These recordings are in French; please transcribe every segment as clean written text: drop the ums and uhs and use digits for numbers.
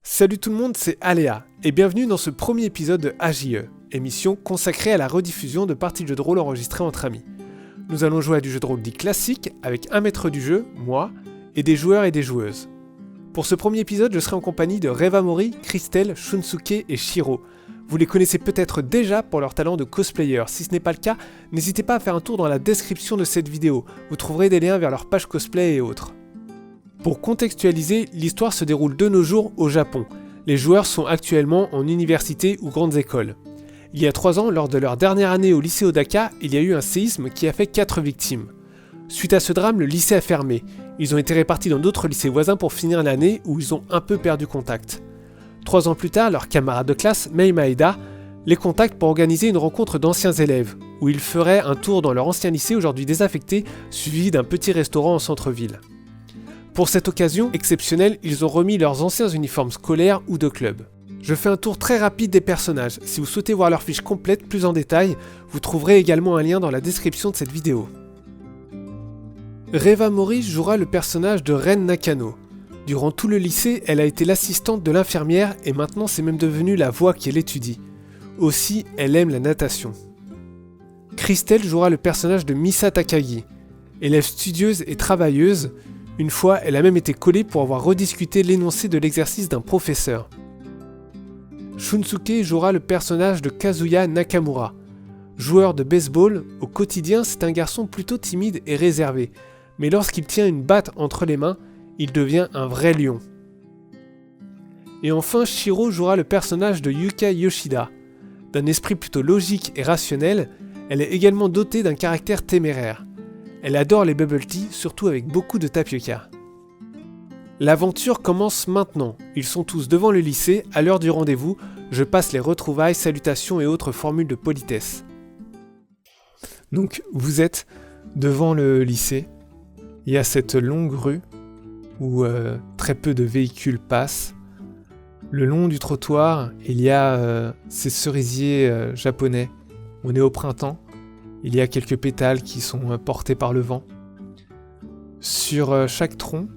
Salut tout le monde, c'est Aléa, et bienvenue dans ce premier épisode de AJE, émission consacrée à la rediffusion de parties de jeux de rôle enregistrées entre amis. Nous allons jouer à du jeu de rôle dit classique, avec un maître du jeu, moi, et des joueurs et des joueuses. Pour ce premier épisode, je serai en compagnie de Reva-Mori, Christelle, Shunsuke et Shiro. Vous les connaissez peut-être déjà pour leur talent de cosplayer. Si ce n'est pas le cas, n'hésitez pas à faire un tour dans la description de cette vidéo, vous trouverez des liens vers leur page cosplay et autres. Pour contextualiser, l'histoire se déroule de nos jours au Japon. Les joueurs sont actuellement en université ou grandes écoles. Il y a 3 ans, lors de leur dernière année au lycée Odaka, il y a eu un séisme qui a fait 4 victimes. Suite à ce drame, le lycée a fermé. Ils ont été répartis dans d'autres lycées voisins pour finir l'année où ils ont un peu perdu contact. 3 ans plus tard, leur camarade de classe, Mei Maeda, les contacte pour organiser une rencontre d'anciens élèves, où ils feraient un tour dans leur ancien lycée aujourd'hui désaffecté, suivi d'un petit restaurant en centre-ville. Pour cette occasion exceptionnelle, ils ont remis leurs anciens uniformes scolaires ou de club. Je fais un tour très rapide des personnages. Si vous souhaitez voir leur fiche complète plus en détail, vous trouverez également un lien dans la description de cette vidéo. Reva-Mori jouera le personnage de Ren Nakano. Durant tout le lycée, elle a été l'assistante de l'infirmière et maintenant c'est même devenu la voix qu'elle étudie. Aussi, elle aime la natation. Christelle jouera le personnage de Misa Takagi. Élève studieuse et travailleuse, une fois, elle a même été collée pour avoir rediscuté l'énoncé de l'exercice d'un professeur. Shunsuke jouera le personnage de Kazuya Nakamura. Joueur de baseball, au quotidien, c'est un garçon plutôt timide et réservé, mais lorsqu'il tient une batte entre les mains, il devient un vrai lion. Et enfin, Shiro jouera le personnage de Yuka Yoshida. D'un esprit plutôt logique et rationnel, elle est également dotée d'un caractère téméraire. Elle adore les bubble tea, surtout avec beaucoup de tapioca. L'aventure commence maintenant. Ils sont tous devant le lycée, à l'heure du rendez-vous. Je passe les retrouvailles, salutations et autres formules de politesse. Donc, vous êtes devant le lycée. Il y a cette longue rue où très peu de véhicules passent. Le long du trottoir, il y a ces cerisiers japonais. On est au printemps. Il y a quelques pétales qui sont portés par le vent. Sur chaque tronc,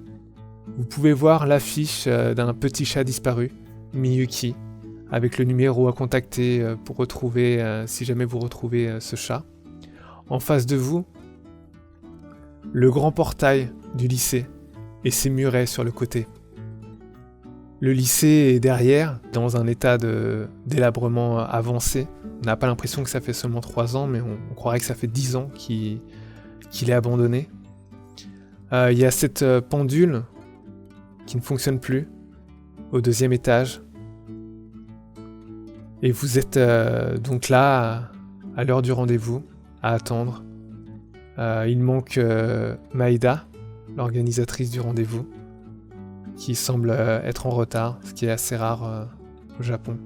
vous pouvez voir l'affiche d'un petit chat disparu, Miyuki, avec le numéro à contacter pour retrouver, si jamais vous retrouvez ce chat. En face de vous, le grand portail du lycée et ses murets sur le côté. Le lycée est derrière, dans un état délabrement avancé. On n'a pas l'impression que ça fait seulement 3 ans, mais on croirait que ça fait 10 ans qu'il est abandonné. Il y a cette pendule qui ne fonctionne plus, au 2e étage. Et vous êtes donc là, à l'heure du rendez-vous, à attendre. Il manque Maeda, l'organisatrice du rendez-vous, qui semble être en retard, ce qui est assez rare au Japon.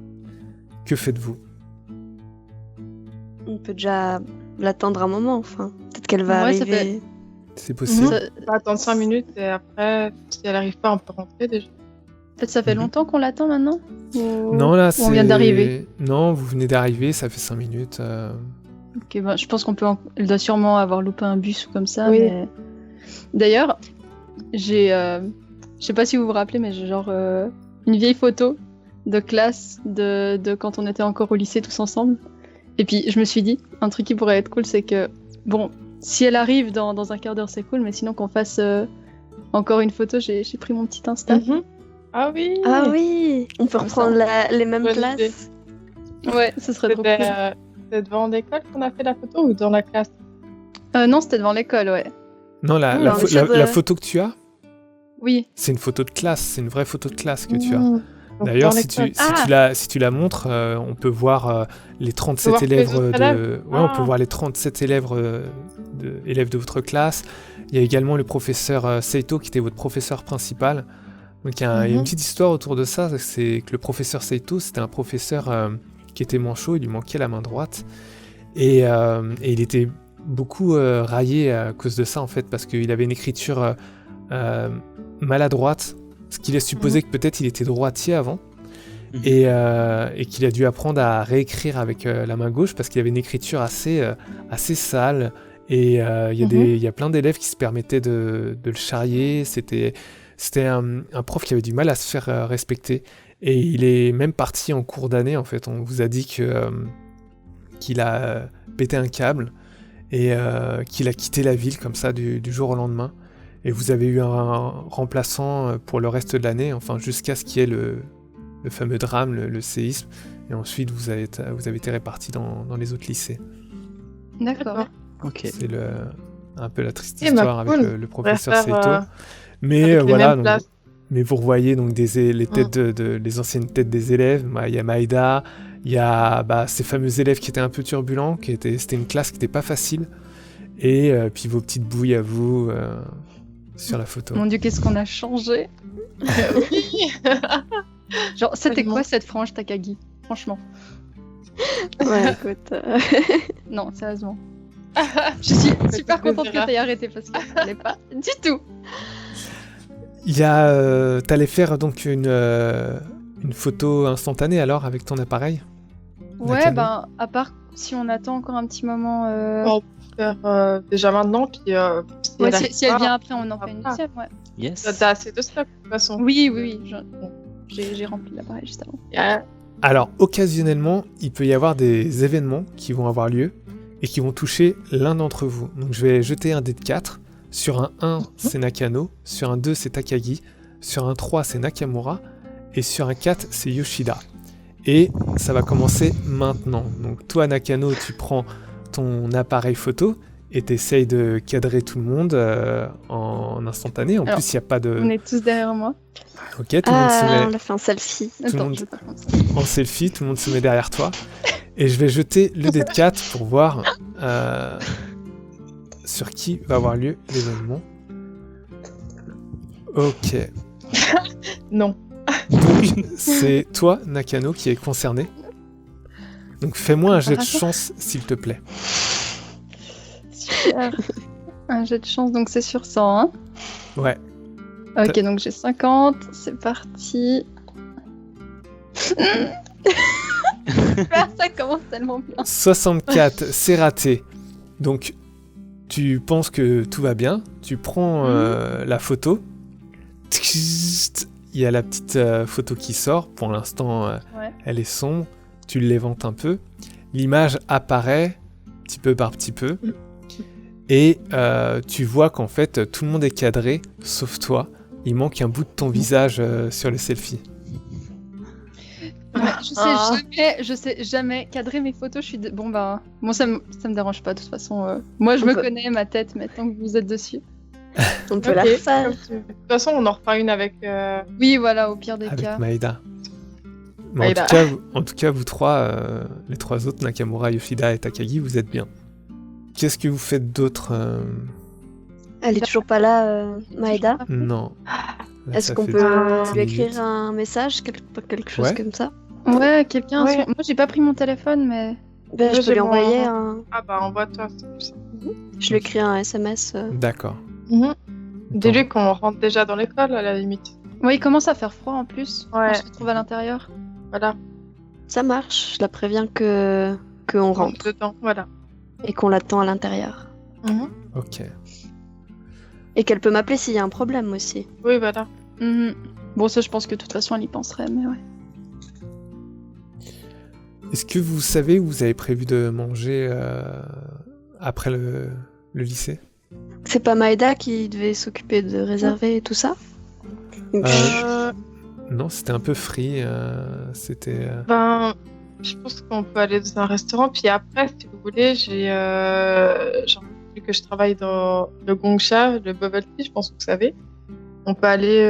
Que faites-vous ? On peut déjà l'attendre un moment, enfin. Peut-être qu'elle va arriver. C'est possible. On va attendre 5 minutes et après, si elle n'arrive pas, on peut rentrer déjà. Peut-être ça fait longtemps qu'on l'attend maintenant Non, là, on vient d'arriver. Non, vous venez d'arriver, ça fait 5 minutes. Ok, bah, je pense elle doit sûrement avoir loupé un bus ou comme ça. Oui. Mais... D'ailleurs, je sais pas si vous vous rappelez, mais j'ai une vieille photo de classe de quand on était encore au lycée tous ensemble. Et puis je me suis dit, un truc qui pourrait être cool, c'est que, bon, si elle arrive dans un quart d'heure, c'est cool, mais sinon qu'on fasse encore une photo, j'ai pris mon petit Insta. Ah oui. Ah oui. On peut reprendre les mêmes Bonne places. Ouais, ce serait trop cool. C'était devant l'école qu'on a fait la photo ou dans la classe? Non, c'était devant l'école, ouais. Non, la photo que tu as, oui. C'est une photo de classe, c'est une vraie photo de classe que tu as. Donc, D'ailleurs, dans l'école. si tu la montres, on peut voir les 37 élèves on peut voir les 37 élèves de votre classe. Il y a également le professeur Seito qui était votre professeur principal. Donc il y a une petite histoire autour de ça, c'est que le professeur Seito, c'était un professeur qui était manchot, il lui manquait la main droite et il était beaucoup raillé à cause de ça en fait, parce qu'il avait une écriture maladroite. Ce qui laisse supposer que peut-être il était droitier avant et qu'il a dû apprendre à réécrire avec la main gauche parce qu'il avait une écriture assez sale et il y a plein d'élèves qui se permettaient de le charrier. C'était C'était un prof qui avait du mal à se faire respecter. Et il est même parti en cours d'année, en fait. On vous a dit qu'il a pété un câble et qu'il a quitté la ville comme ça du jour au lendemain. Et vous avez eu un remplaçant pour le reste de l'année, enfin jusqu'à ce qu'il y ait le fameux drame, le séisme. Et ensuite, vous avez été répartis dans les autres lycées. D'accord. Ok. C'est un peu la triste Eh ben, histoire avec cool. le professeur On va faire, Seito. Mais avec les voilà, mêmes donc, places. mais vous revoyez donc les têtes les anciennes têtes des élèves. Il y a Maïda, il y a ces fameux élèves qui étaient un peu turbulents, c'était une classe qui n'était pas facile. Et puis vos petites bouilles à vous sur la photo. Mon Dieu, qu'est-ce qu'on a changé. Oui. Genre, c'était Tellement. quoi cette frange Takagi? Franchement. Ouais, écoute. Non, sérieusement. Je suis super Peut-être contente que verra. t'aies arrêté parce que ça allait pas du tout. Il y a, t'allais faire donc une photo instantanée alors avec ton appareil? Ouais, Nakano. ben, à part si on attend encore un petit moment. On peut faire déjà maintenant, puis si Ouais, elle si, arrive si elle pas, vient après, on en fait une Ah. deuxième, ouais. Yes. T'as assez de stock de toute façon. Oui, oui, oui. J'ai rempli l'appareil juste avant. Yeah. Alors, occasionnellement, il peut y avoir des événements qui vont avoir lieu et qui vont toucher l'un d'entre vous. Donc, je vais jeter un dé de 4. Sur un 1, c'est Nakano. Sur un 2, c'est Takagi. Sur un 3, c'est Nakamura. Et sur un 4, c'est Yoshida. Et ça va commencer maintenant. Donc, toi, Nakano, tu prends ton appareil photo et t'essayes de cadrer tout le monde en instantané. En Alors, plus, il n'y a pas de... On est tous derrière moi. Ok, tout le monde se met... On a fait un selfie. le Attends, monde- je vais pas prendre ça. en selfie, tout le monde se met derrière toi. Et je vais jeter le dé de 4 pour voir sur qui va avoir lieu l'événement. Ok. Non. Donc, c'est toi, Nakano, qui est concerné. Donc, fais-moi un jet de Par hasard. chance, s'il te plaît. Super. Un jet de chance, donc c'est sur 100. Hein. Ouais. Ok, donc j'ai 50. C'est parti. Ça commence tellement bien. 64, c'est raté. Donc, tu penses que tout va bien. Tu prends la photo. Il y a la petite photo qui sort. Pour l'instant, Ouais. elle est sombre. Tu l'éventes un peu. L'image apparaît petit peu par petit peu. Et tu vois qu'en fait, tout le monde est cadré, sauf toi. Il manque un bout de ton visage sur le selfie. Ouais, je sais jamais cadrer mes photos. Bon bah, bon ça me dérange pas de toute façon. Moi je On me peut- connais ma tête maintenant que vous êtes dessus. On peut Ok, la refaire. comme tu veux. De toute façon, on en refera une avec. Oui voilà, au pire des Avec cas. Maïda. Mais Maïda. en tout cas, vous trois, les trois autres, Nakamura, Yoshida et Takagi, vous êtes bien. Qu'est-ce que vous faites d'autre Elle est toujours pas là, Maïda. Non. Là, Est-ce ça qu'on fait peut 10 lui écrire minutes. un message, quelque chose Ouais. comme ça? Ouais, quelqu'un. Ouais. Moi j'ai pas pris mon téléphone mais. Ben, Ouais, je j'ai peux lui mon- envoyer un. Ah bah, envoie-toi. c'est plus simple. Je lui écris un SMS. D'accord. Dis-lui qu'on rentre déjà dans l'école à la limite. Ouais, il commence à faire froid en plus. Ouais. On se retrouve à l'intérieur. Voilà. Ça marche. Je la préviens qu'on rentre Dedans. Voilà. et qu'on l'attend à l'intérieur. Ok. Et qu'elle peut m'appeler s'il y a un problème aussi. Oui, voilà. Mhm. Bon ça je pense que de toute façon elle y penserait mais ouais. Est-ce que vous savez où vous avez prévu de manger après le lycée C'est pas Maïda qui devait s'occuper de réserver tout ça? Euh, Non, c'était un peu free. C'était. Ben, je pense qu'on peut aller dans un restaurant. Puis après, si vous voulez, j'ai vu que je travaille dans le Gongsha, le Bubble Tea, je pense que vous savez. On peut aller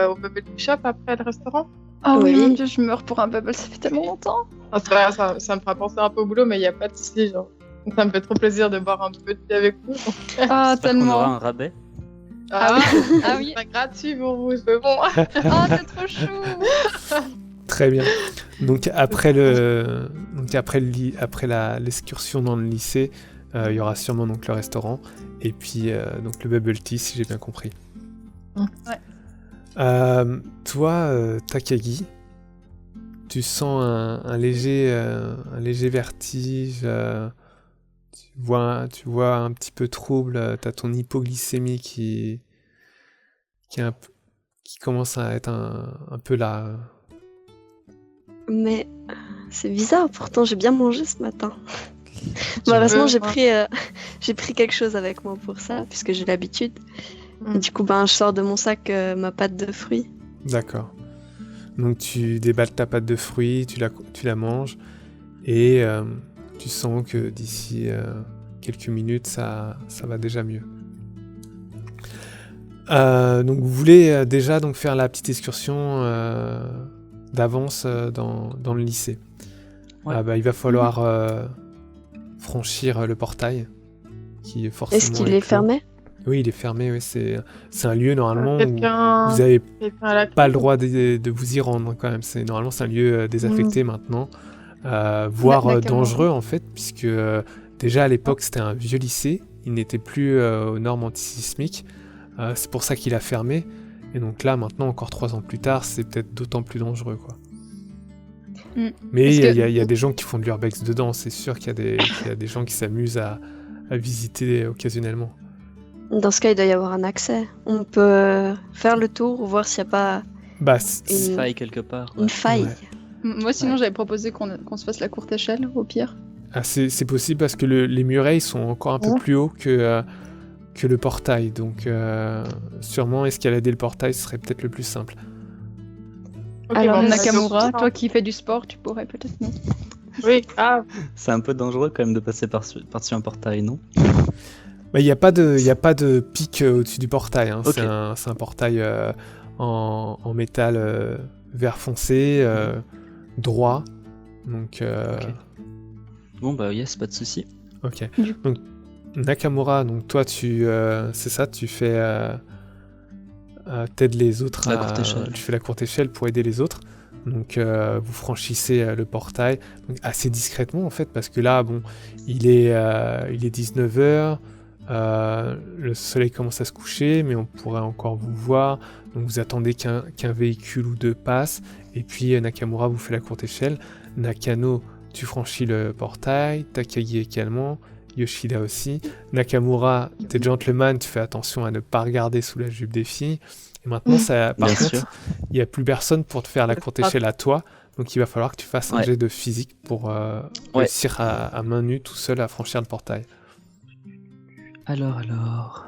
au Bubble Tea Shop après le restaurant. Ah oui, Oui. mon dieu, je meurs pour un bubble, ça fait tellement longtemps. Ah, c'est vrai, ça me fera penser un peu au boulot, mais il n'y a pas de souci. Genre. Ça me fait trop plaisir de boire un peu de thé avec vous. Ah J'espère qu'on aura tellement. un rabais. Ah oui. C'est gratuit pour vous, c'est bon. Oh c'est trop chou. Très bien. Donc après l'excursion dans le lycée, il y aura sûrement donc le restaurant et puis donc le bubble tea si j'ai bien compris. Ouais. Toi, Takagi, tu sens un léger vertige. Tu vois un petit peu trouble. T'as ton hypoglycémie qui qui commence à être un peu là. Mais c'est bizarre, pourtant j'ai bien mangé ce matin. Bon, heureusement, j'ai pris quelque chose avec moi pour ça, puisque j'ai l'habitude. Et du coup, je sors de mon sac ma pâte de fruits. D'accord. Donc tu déballes ta pâte de fruits, tu la manges, et tu sens que d'ici quelques minutes, ça va déjà mieux. Donc vous voulez déjà donc faire la petite excursion d'avance dans le lycée. Ouais. Il va falloir franchir le portail qui est forcément Est-ce qu'il est clos. fermé? Oui, il est fermé. Oui, c'est un lieu normalement où Quelqu'un vous n'avez à la pas le droit de vous y rendre quand même. Normalement c'est un lieu désaffecté maintenant, voire Nakamura. dangereux en fait, puisque déjà à l'époque c'était un vieux lycée, il n'était plus aux normes antisismiques. C'est pour ça qu'il a fermé. Et donc là, maintenant, encore 3 ans plus tard, c'est peut-être d'autant plus dangereux, quoi. Mais Est-ce il que- y a des gens qui font de l'urbex dedans. C'est sûr qu'il y a des gens qui s'amusent à visiter occasionnellement. Dans ce cas, il doit y avoir un accès. On peut faire le tour, voir s'il n'y a pas Une Une- faille quelque part. une faille. Ouais. Moi, sinon, j'avais proposé qu'on se fasse la courte échelle, au pire. C'est possible parce que les murets ils sont encore un peu plus hauts que le portail. Donc sûrement escalader le portail serait peut-être le plus simple. Ok, Alors, bon, Nakamura, d'accord. toi qui fais du sport, tu pourrais peut-être, non? Oui, C'est un peu dangereux quand même de passer par-dessus un portail, non? Il n'y a pas de pic au-dessus du portail. Hein. Ok. C'est un portail en métal vert foncé, droit. Donc, Ok. Bon bah yes, pas de souci. ok. Du- Donc Nakamura, donc toi c'est ça, tu fais t'aides les autres. La courte échelle. Tu fais la courte échelle pour aider les autres. Donc vous franchissez le portail donc, assez discrètement en fait parce que là bon il est 19h. Le soleil commence à se coucher, mais on pourrait encore vous voir. Donc vous attendez qu'un véhicule ou deux passe. Et puis Nakamura vous fait la courte échelle. Nakano, tu franchis le portail. Takagi également. Yoshida aussi. Nakamura, t'es gentleman, tu fais attention à ne pas regarder sous la jupe des filles. Et maintenant, par Bien contre, sûr. il n'y a plus personne pour te faire la courte échelle à toi. Donc il va falloir que tu fasses un Ouais. jet de physique pour réussir à main nue tout seul à franchir le portail. Alors.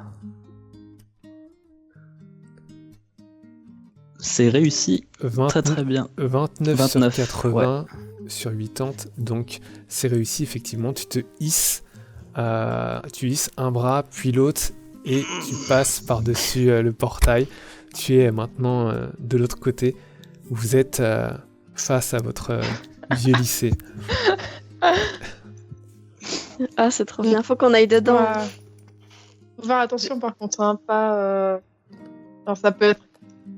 C'est réussi. 20, Très très bien. 29 29, sur 80 sur 80, donc c'est réussi effectivement, tu te hisses, tu hisses un bras puis l'autre et tu passes par-dessus le portail. Tu es maintenant de l'autre côté, vous êtes face à votre vieux lycée. Ah, c'est trop bien, faut qu'on aille dedans. Ouais. Faut faire attention par contre, hein, pas. Alors, ça peut être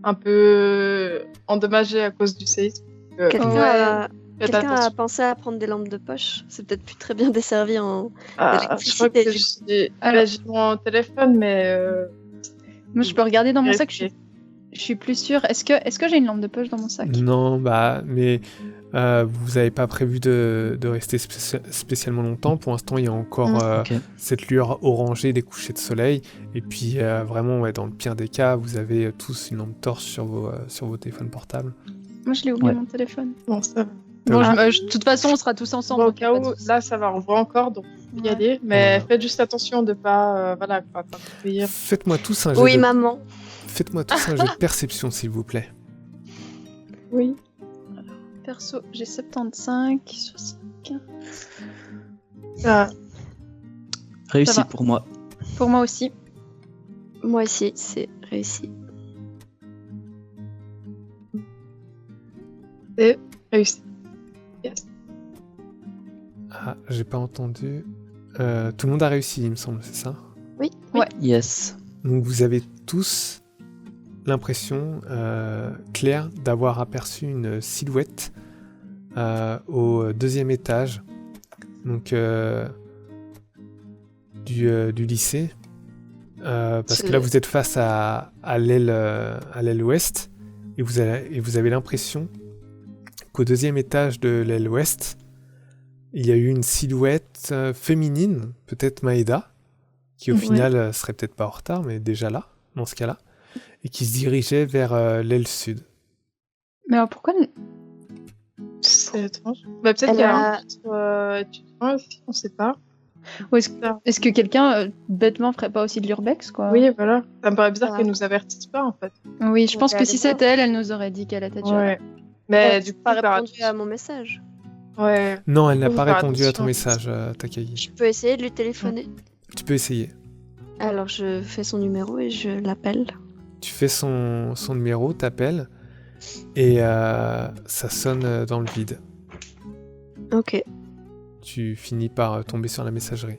un peu endommagé à cause du séisme. Quelqu'un Ouais. a... Faites Quelqu'un a attention. pensé à prendre des lampes de poche. C'est peut-être plus très bien desservi en... Je crois que l'électricité, j'ai mon téléphone, mais. Moi, je peux regarder dans mon sac, vérifier. je suis plus sûre. Est-ce que j'ai une lampe de poche dans mon sac? Non, mais vous n'avez pas prévu de rester spécialement longtemps. Pour l'instant, il y a encore Ok. cette lueur orangée des couchers de soleil. Et puis, vraiment, ouais, dans le pire des cas, vous avez tous une lampe torche sur vos téléphones portables. Moi, je l'ai oublié Ouais. mon téléphone. Bon, ça va. Bon, Ah. de toute façon, on sera tous ensemble. Bon, au donc y a cas pas de où, souci. là, ça va, on voit encore, donc faut y Ouais. aller. Mais Ouais. faites juste attention de pas. Voilà, quoi, pas courir. Faites-moi tous un jet Oui, de... maman. Faites-moi tous un jet de perception, s'il vous plaît. Oui. Perso, j'ai 75 sur 5. Ah, Réussi Ça va. pour moi. Pour moi aussi. Moi aussi, c'est réussi. c'est réussi. Yes. Ah, j'ai pas entendu. Tout le monde a réussi, il me semble, c'est ça? Yes. Donc vous avez tous l'impression claire d'avoir aperçu une silhouette au deuxième étage donc, du lycée. Parce que là vous êtes face à l'aile ouest et vous avez l'impression qu'au deuxième étage de l'aile ouest il y a eu une silhouette féminine, peut-être Maeda, qui au Ouais. final serait peut-être pas en retard, mais déjà là, dans ce cas-là. et qui se dirigeait vers l'aile sud. Mais alors pourquoi C'est étrange. Bah, peut-être Elle qu'il y a a- un autre étudiant ici, on sait pas. Ou est-ce que quelqu'un bêtement ferait pas aussi de l'urbex quoi? Oui, voilà. Ça me paraît bizarre Ah. qu'elle nous avertisse pas, en fait. Oui, je pense Ouais, que elle si est bien. c'était elle, elle nous aurait dit qu'elle était déjà là. Ouais. Mais Du du coup, coup, pas par répondu à mon message. Ouais. Non, elle n'a Oui, pas faire répondu à ton attention. message, Takagi. Je peux essayer de lui téléphoner. Tu peux essayer. Alors, je fais son numéro et je l'appelle. Tu fais son numéro, t'appelles, et ça sonne dans le vide. Ok. Tu finis par tomber sur la messagerie.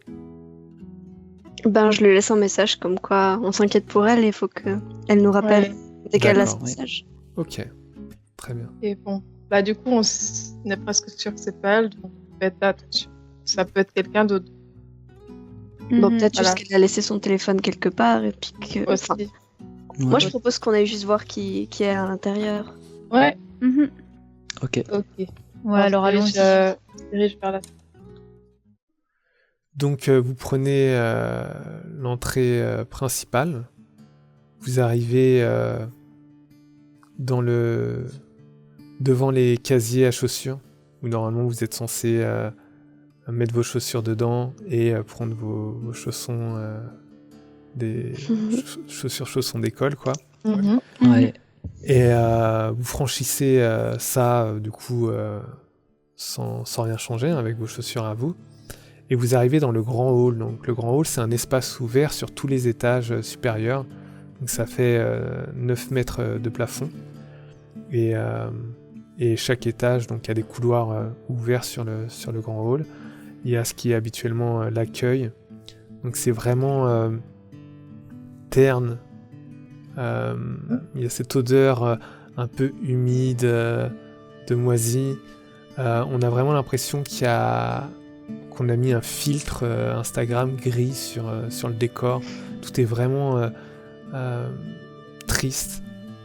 Ben, je lui laisse un message comme quoi on s'inquiète pour elle et il faut qu'elle nous rappelle dès qu'elle a ce D'accord, oui. message. Ok, très bien. Et bon. Bah, du coup, on est presque sûr que c'est pas elle, donc faites attention. Ça peut être quelqu'un d'autre Bon, Mhm. peut-être Voilà. juste qu'elle a laissé son téléphone quelque part et puis que. aussi. Enfin, moi, je propose qu'on aille juste voir qui est à l'intérieur. Ouais, Mhm. Ok. ok. Ouais, alors allons-y. Je dirige vers la. Donc vous prenez l'entrée principale. Vous arrivez devant les casiers à chaussures, où normalement vous êtes censé mettre vos chaussures dedans et prendre vos chaussons, des chaussures d'école, quoi. Mhm. Ouais. Et vous franchissez ça, du coup, sans rien changer, hein, avec vos chaussures à vous. Et vous arrivez dans le grand hall. Donc, le grand hall, c'est un espace ouvert sur tous les étages supérieurs. Donc, ça fait 9 mètres de plafond. Et chaque étage, donc, il y a des couloirs ouverts sur le grand hall. Il y a ce qui est habituellement l'accueil. Donc, c'est vraiment terne. Il y a cette odeur un peu humide de moisi. On a vraiment l'impression qu'on a mis un filtre Instagram gris sur le décor. Tout est vraiment triste,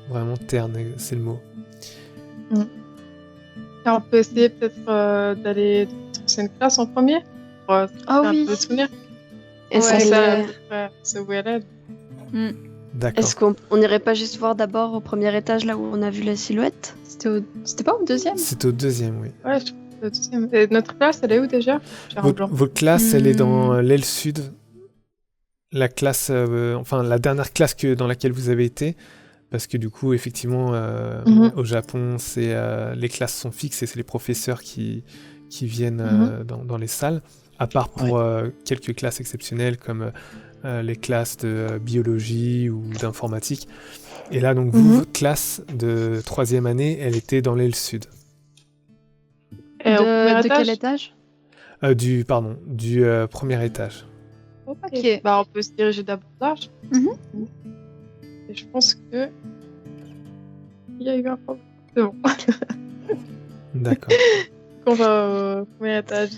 vraiment terne, c'est le mot. Et on peut essayer peut-être d'aller dans une classe en premier pour se Ah faire oui. un peu de souvenirs. Est-ce Ouais, qu'elle ça, est- c'est où elle est. D'accord. est-ce qu'on n'irait pas juste voir d'abord au premier étage là où on a vu la silhouette? C'était pas au deuxième? C'est au deuxième, oui. Ouais, je trouve que c'est le deuxième. Et notre classe, elle est où déjà? J'ai un blanc. Votre classe, elle est dans Hmm. l'aile sud. La classe, enfin la dernière classe dans laquelle vous avez été. Parce que du coup, effectivement, Mhm. au Japon, les classes sont fixes et c'est les professeurs qui viennent dans les salles. À part pour quelques classes exceptionnelles comme les classes de biologie ou d'informatique. Et là, donc, vous, votre classe de 3e année, elle était dans l'aile sud. Et au premier De quel étage étage? Du premier étage. Ok. Bah, on peut se diriger d'abord là. Mhm. Et je pense que. Il y a eu un problème. C'est bon. D'accord. On va au premier étage.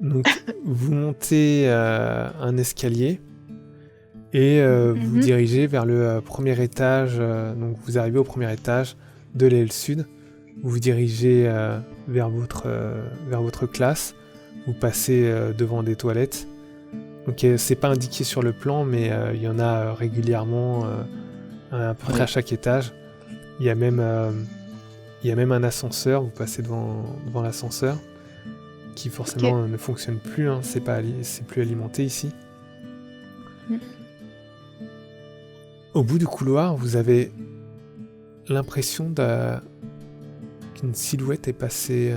Donc, vous montez un escalier et vous Mhm. dirigez vers le premier étage. Donc, vous arrivez au premier étage de l'aile sud. Vous vous dirigez vers votre classe. Vous passez devant des toilettes. Donc, c'est pas indiqué sur le plan, mais il y en a régulièrement à peu près à chaque étage. Il y a même un ascenseur. Vous passez devant l'ascenseur, qui forcément ne fonctionne plus, hein. C'est plus alimenté ici. Au bout du couloir, vous avez l'impression qu'une silhouette est passée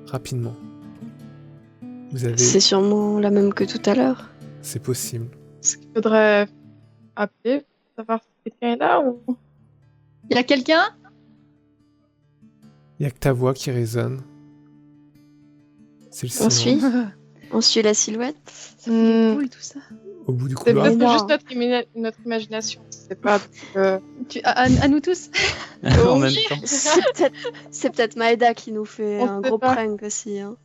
rapidement. C'est sûrement la même que tout à l'heure. C'est possible. Est-ce qu'il faudrait appeler pour savoir si quelqu'un est là ou. Il y a quelqu'un? Il n'y a que ta voix qui résonne. C'est le On silence. suit On suit la silhouette. Ça fait des bruits, tout ça. Au bout du C'est couloir, peut-être Wow. juste notre imagination. C'est pas. À nous tous? En même Oui. temps. C'est peut-être Maeda qui nous fait On un sait gros pas. prank aussi. Hein.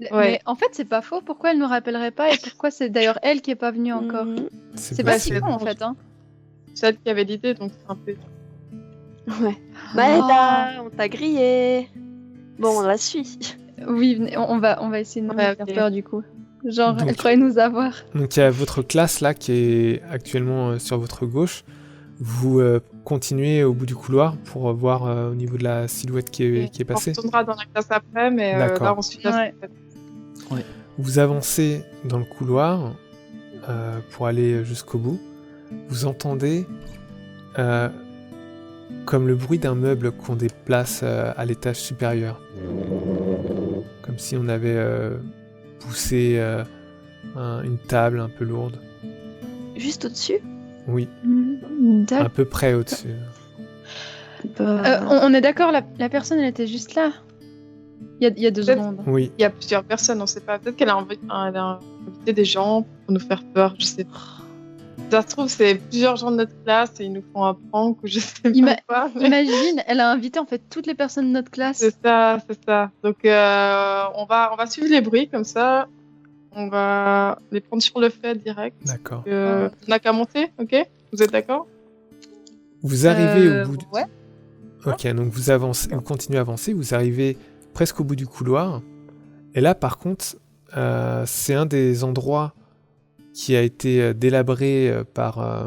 Ouais. Mais en fait, c'est pas faux. Pourquoi elle nous rappellerait pas et pourquoi c'est d'ailleurs elle qui est pas venue encore? Mhm. C'est pas si possible. con en fait. Hein. Celle qui avait l'idée, donc c'est un peu. Ouais. Maeda, on t'a grillé. Bon, on la suit. Oui, on va essayer de nous Ouais, faire ok. peur du coup. Genre, Donc- elle croyait nous avoir. Donc il y a votre classe là qui est actuellement sur votre gauche. Vous continuez au bout du couloir pour voir au niveau de la silhouette qui est passée. On retournera dans la classe après, mais D'accord. là, on suit la Ouais. silhouette. Vous avancez dans le couloir pour aller jusqu'au bout. Vous entendez comme le bruit d'un meuble qu'on déplace à l'étage supérieur. Comme si on avait poussé une table un peu lourde. Juste au-dessus. Oui, D'accord. à peu près au-dessus. On est d'accord, la personne, elle était juste là. Il y a 2 Peut-être- secondes. Oui, Il y a plusieurs personnes, on sait pas. Peut-être qu'elle a invité des gens pour nous faire peur, je sais pas. Ça se trouve, c'est plusieurs gens de notre classe et ils nous font un prank ou je sais pas quoi. mais Imagine, elle a invité en fait toutes les personnes de notre classe. C'est ça, c'est ça. Donc, on va suivre les bruits comme ça. On va les prendre sur le fait direct. d'accord. On n'a qu'à monter, ok? Vous êtes d'accord? Vous arrivez au bout. Ouais. Ok, donc vous avancez, vous continuez à avancer, vous arrivez presque au bout du couloir. Et là, par contre, c'est un des endroits qui a été délabré par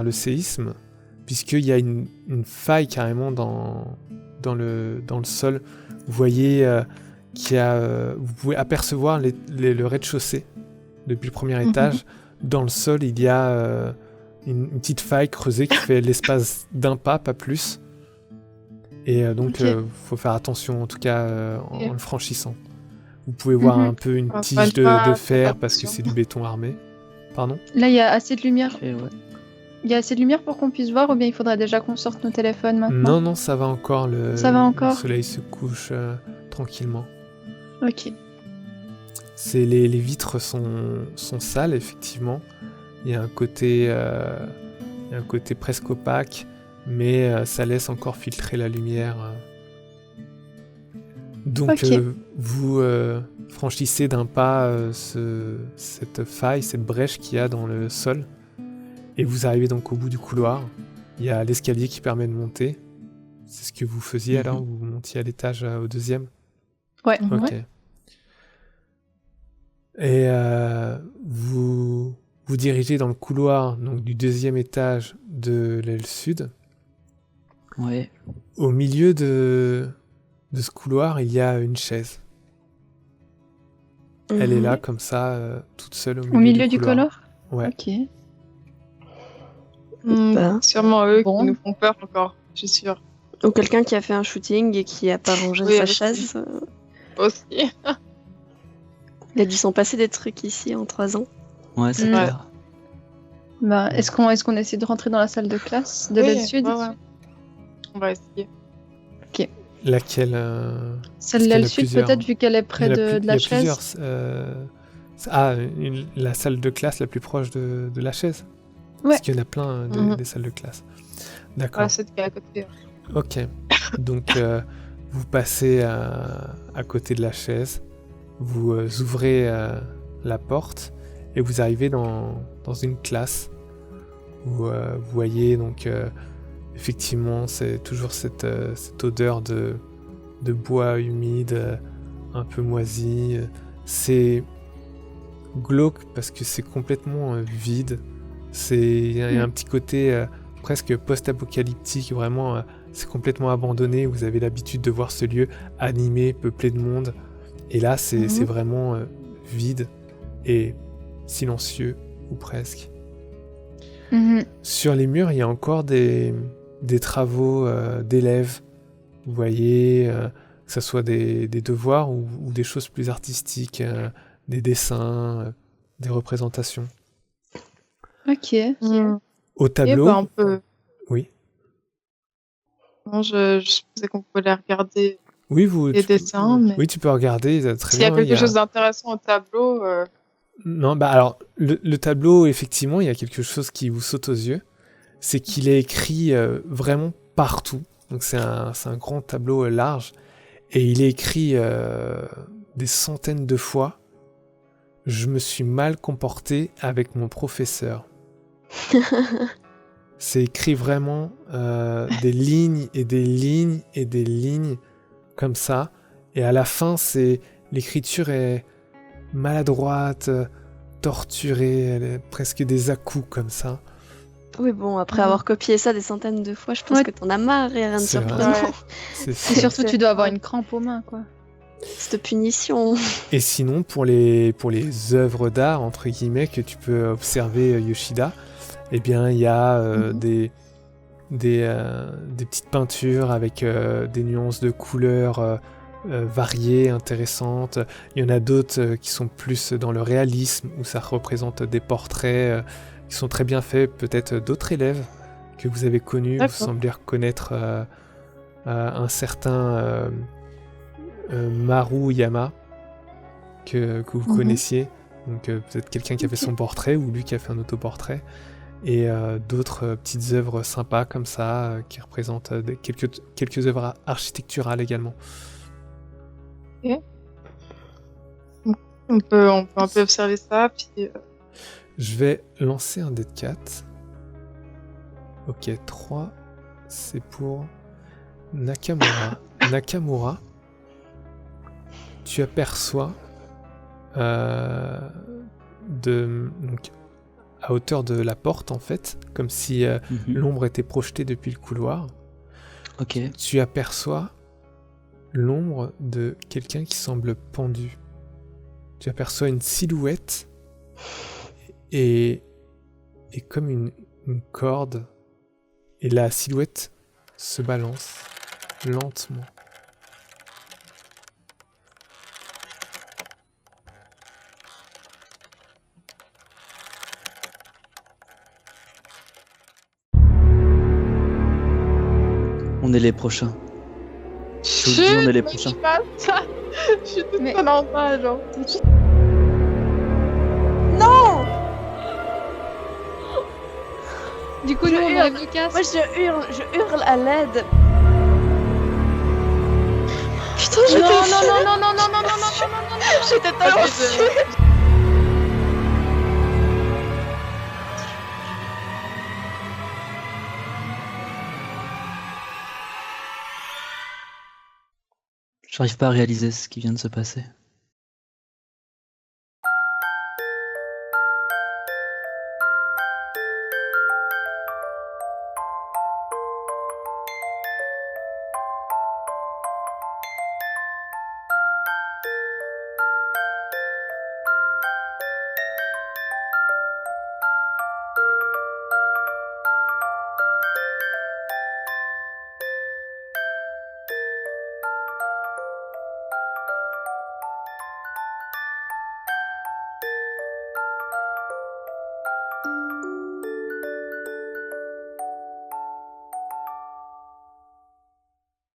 le séisme, puisqu'il y a une faille carrément dans le sol. Vous voyez vous pouvez apercevoir le rez-de-chaussée depuis le premier étage. Dans le sol, il y a une petite faille creusée qui fait l'espace d'un pas plus. Et donc, Ok. faut faire attention, en tout cas, en Ok. le franchissant. Vous pouvez voir un peu une Enfin, tige une fois, de fer faites parce que attention. c'est du béton armé. Pardon? Là, il y a assez de lumière. Et ouais. Il y a assez de lumière pour qu'on puisse voir, ou bien il faudrait déjà qu'on sorte nos téléphones maintenant. Non, ça va encore. Ça va encore. Le soleil se couche tranquillement. Ok. Les vitres sont sales, effectivement. Il y a un côté presque opaque, mais ça laisse encore filtrer la lumière. Donc, Ok. vous franchissez d'un pas cette faille, cette brèche qu'il y a dans le sol, et vous arrivez donc au bout du couloir. Il y a l'escalier qui permet de monter. C'est ce que vous faisiez alors, vous montiez à l'étage au 2e. Ouais. Ok. Et vous dirigez dans le couloir donc, du 2e étage de l'aile sud. Ouais. Au milieu de ce couloir, il y a une chaise. Elle est là, comme ça, toute seule Au milieu du couloir. couloir. Ouais. Ok. Ben. Sûrement eux Bon. qui nous font peur encore, je suis sûre. Ou quelqu'un qui a fait un shooting et qui a pas rangé Oui, sa aussi. chaise. Aussi. Il a dû s'en passer des trucs ici en 3 ans. Ouais, c'est Ouais. clair. Bah, est-ce qu'on essaie de rentrer dans la salle de classe de Oui, l'aile sud? ouais. On va essayer. Laquelle Celle qu'il de y en l'aile a sud, plusieurs. peut-être, vu qu'elle est près Il y en a de plus- la il y a chaise. plusieurs. La salle de classe la plus proche de la chaise. Ouais. Parce qu'il y en a plein Mhm. des salles de classe. D'accord. Voilà, celle qui est à côté. Ok. Donc, vous passez à côté de la chaise, vous ouvrez la porte et vous arrivez dans une classe où vous voyez donc effectivement c'est toujours cette odeur de bois humide, un peu moisi. C'est glauque parce que c'est complètement vide. Il y a un petit côté presque post-apocalyptique, vraiment. C'est complètement abandonné. Vous avez l'habitude de voir ce lieu animé, peuplé de monde. Et là, c'est vraiment vide et silencieux, ou presque. Mhm. Sur les murs, il y a encore des travaux d'élèves. Vous voyez, que ce soit des devoirs ou des choses plus artistiques, des dessins, des représentations. Ok. Au tableau, bah, on peut... oui. Non, je pensais qu'on pouvait les regarder Oui, les dessins, mais oui, tu peux regarder très s'il y a bien. quelque chose d'intéressant au tableau, Non, bah alors, le tableau, effectivement, il y a quelque chose qui vous saute aux yeux. C'est qu'il est écrit vraiment partout. Donc c'est un grand tableau large. Et il est écrit des centaines de fois. Je me suis mal comporté avec mon professeur. C'est écrit vraiment des lignes et des lignes et des lignes comme ça. Et à la fin, l'écriture est maladroite, torturée, elle est presque des à-coups comme ça. Oui, bon, après avoir copié ça des centaines de fois, je pense Ouais. que t'en as marre, et rien de C'est vrai. surprenant. C'est Et sûr. surtout, tu dois avoir une crampe aux mains, quoi. Cette punition. Et sinon, pour les œuvres d'art, entre guillemets, que tu peux observer, Yoshida, eh bien, il y a des petites peintures avec des nuances de couleurs variées, intéressantes. Il y en a d'autres qui sont plus dans le réalisme, où ça représente des portraits qui sont très bien faits, peut-être d'autres élèves que vous avez connus. Vous D'accord. semblez reconnaître un certain Maruyama que vous Mhm. connaissiez. Donc peut-être quelqu'un qui a fait son portrait ou lui qui a fait un autoportrait. Et d'autres petites œuvres sympas comme ça qui représentent quelques œuvres architecturales également. On peut un peu observer ça, puis Je vais lancer un dé de 4. Ok, 3, c'est pour Nakamura. Nakamura, tu aperçois donc, à hauteur de la porte, en fait, comme si l'ombre était projetée depuis le couloir. Ok. Tu aperçois l'ombre de quelqu'un qui semble pendu. Tu aperçois une silhouette et comme une corde. Et la silhouette se balance lentement. On est les prochains. Je vous dis, on est les prochains. dis pas ça. Je suis toute Mais- seule en bas, genre. Non! Du coup, Je nous, on hurle. enlève Lucas. Moi, je hurle à l'aide. Putain, Non, j'étais non, au non, non, non, non, non, non, non, non, non, non. J'étais tellement sûre. J'arrive pas à réaliser ce qui vient de se passer.